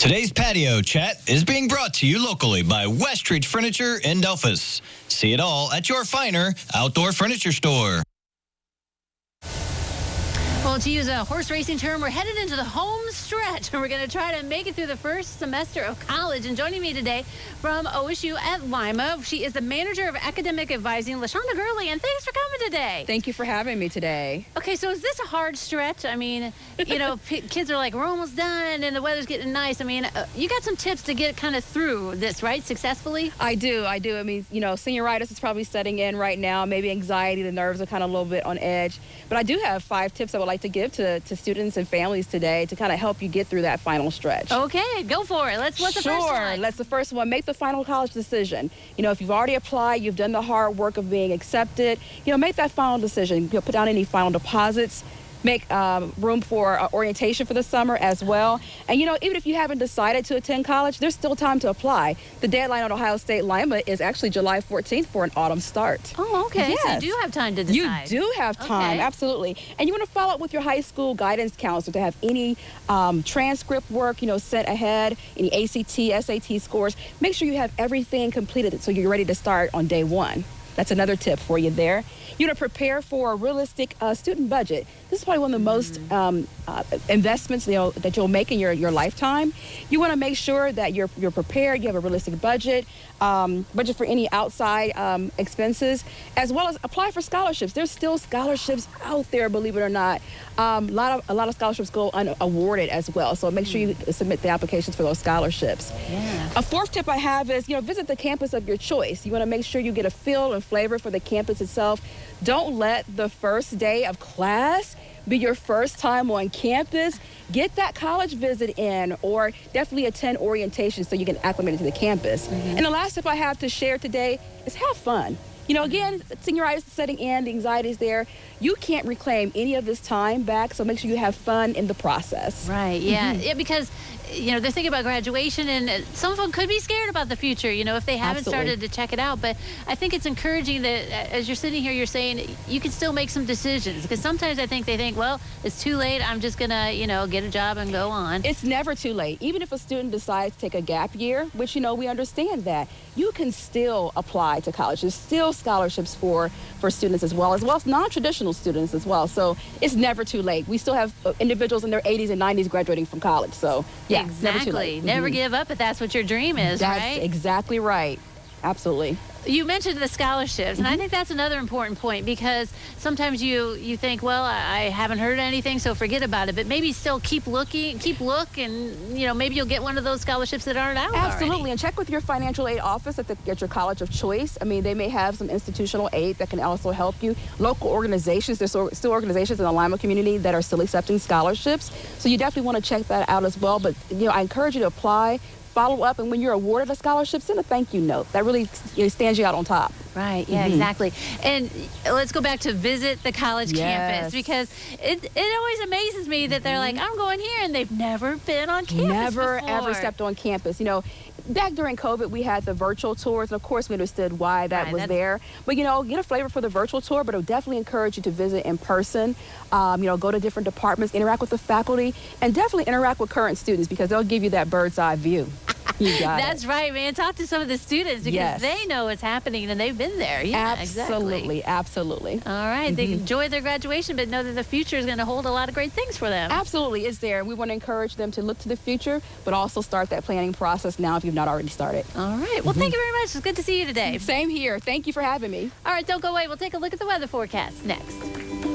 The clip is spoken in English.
Today's patio chat is being brought to you locally by Westridge Furniture in Delphus. See it all at your finer outdoor furniture store. Well, to use a horse racing term, we're headed into the home stretch, and we're going to try to make it through the first semester of college. And joining me today from OSU at Lima, she is the manager of academic advising, LaShonda Gurley, and thanks for coming today. Thank you for having me today. Okay, so is this a hard stretch? I mean, you know, kids are like, we're almost done, and the weather's getting nice. I mean, you got some tips to get kind of through this, right, successfully? I do. I mean, you know, senioritis is probably setting in right now. Maybe anxiety, the nerves are kind of a little bit on edge. But I do have 5 tips I would like to give to students and families today to kind of help you get through that final stretch. Okay, go for it. What's the first one? Sure, that's the first one. Make the final college decision. You know, if you've already applied, you've done the hard work of being accepted, you know, make that final decision. Put down any final deposits. Make room for orientation for the summer as well. And, you know, even if you haven't decided to attend college, there's still time to apply. The deadline at Ohio State Lima is actually July 14th for an autumn start. Oh, okay. Yes. So you do have time to decide. You do have time, okay. Absolutely. And you want to follow up with your high school guidance counselor to have any transcript work, you know, sent ahead, any ACT, SAT scores. Make sure you have everything completed so you're ready to start on day 1. That's another tip for you there. You want to prepare for a realistic student budget. This is probably one of the most investments, you know, that you'll make in your lifetime. You want to make sure that you're prepared. You have a realistic budget, budget for any outside expenses, as well as apply for scholarships. There's still scholarships out there, believe it or not. A lot of scholarships go unawarded as well. So make sure you submit the applications for those scholarships. Yeah. A 4th tip I have is, you know, visit the campus of your choice. You want to make sure you get a feel and flavor for the campus itself. Don't let the first day of class be your first time on campus. Get that college visit in, or definitely attend orientation so you can acclimate to the campus. And the last tip I have to share today is have fun. You know, again, senioritis is setting in, the anxiety is there. You can't reclaim any of this time back, so make sure you have fun in the process. Right, yeah. Yeah, because, you know, they're thinking about graduation, and some of them could be scared about the future, you know, if they haven't started to check it out. But I think it's encouraging that as you're sitting here, you're saying you can still make some decisions. Because sometimes I think they think, well, it's too late. I'm just going to, you know, get a job and go on. It's never too late. Even if a student decides to take a gap year, which, you know, we understand that, you can still apply to college. There's still scholarships for students as well as non-traditional students as well. So it's never too late. We still have individuals in their 80s and 90s graduating from college. So yeah, exactly. Never too late. Never give up if that's what your dream is, that's right? That's exactly right. Absolutely. You mentioned the scholarships, and I think that's another important point, because sometimes you think, well, I haven't heard anything, so forget about it. But maybe still keep look, and, you know, maybe you'll get one of those scholarships that aren't out Absolutely, already. And check with your financial aid office at your college of choice. I mean, they may have some institutional aid that can also help you. Local organizations, there's still organizations in the Lima community that are still accepting scholarships. So you definitely want to check that out as well. But, you know, I encourage you to apply, follow up, and when you're awarded a scholarship, send a thank you note. That really stands you out on top. Right, yeah, exactly. And let's go back to visit the college campus, because it always amazes me that they're like, I'm going here, and they've never been on campus Never, before. ever stepped on campus. You know, back during COVID, we had the virtual tours, and of course we understood why that was there. But, you know, get a flavor for the virtual tour, but I would definitely encourage you to visit in person. You know, go to different departments, interact with the faculty, and definitely interact with current students, because they'll give you that bird's eye view. You got That's right, man. Talk to some of the students, because they know what's happening and they've been there. Yeah, absolutely, absolutely. All right, they enjoy their graduation, but know that the future is going to hold a lot of great things for them. Absolutely, it's there. We want to encourage them to look to the future, but also start that planning process now if you've not already started. All right. Well, thank you very much. It's good to see you today. Same here. Thank you for having me. All right, don't go away. We'll take a look at the weather forecast next.